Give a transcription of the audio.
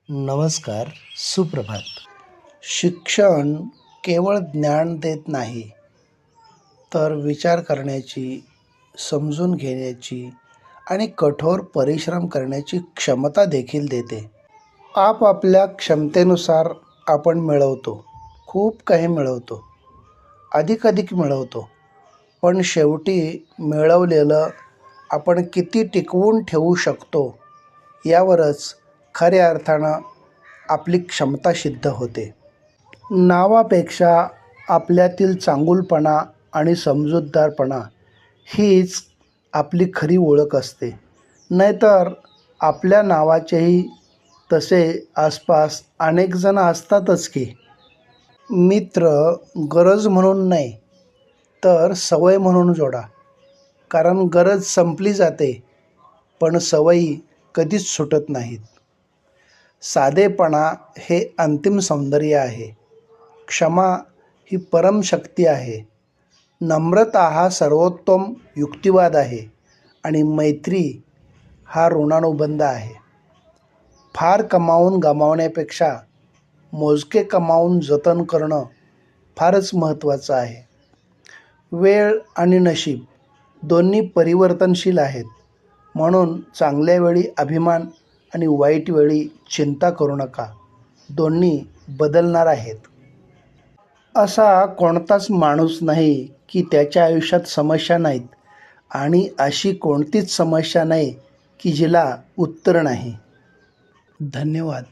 नमस्कार, सुप्रभात. शिक्षण केवळ ज्ञान देत नाही, तर विचार करण्याची, समजून घेण्याची आणि कठोर परिश्रम करण्याची क्षमता देखील देते. आपापल्या क्षमतेनुसार आपण मिळवतो, खूप काही मिळवतो, अधिक मिळवतो. पण शेवटी मिळवलेलं आपण किती टिकवून ठेवू शकतो यावरच खऱ्या अर्थानं आपली क्षमता सिद्ध होते. नावापेक्षा आपल्यातील चांगुलपणा आणि समजूतदारपणा हीच आपली खरी ओळख असते. नाहीतर आपल्या नावाचेही तसे आसपास अनेक जण असतातच की. मित्र गरज म्हणून नाही, तर सवय म्हणून जोडा. कारण गरज संपली जाते, पण सवयी कधीच सुटत नाहीत. साधेपणा हे अंतिम सौंदर्य आहे. क्षमा ही परमशक्ती आहे. नम्रता हा सर्वोत्तम युक्तिवाद आहे आणि मैत्री हा ऋणानुबंध आहे. फार कमावून गमावण्यापेक्षा मोजके कमावून जतन करणं फारच महत्त्वाचं आहे. वेळ आणि नशीब दोन्ही परिवर्तनशील आहेत, म्हणून चांगल्या वेळी अभिमान आणि वाईट वेळी चिंता करू नका. दोन्ही बदलणार आहेत. असा कोणताच माणूस नाही की त्याच्या आयुष्यात समस्या नाहीत आणि अशी कोणतीच समस्या नाही की जिला उत्तर नाही. धन्यवाद.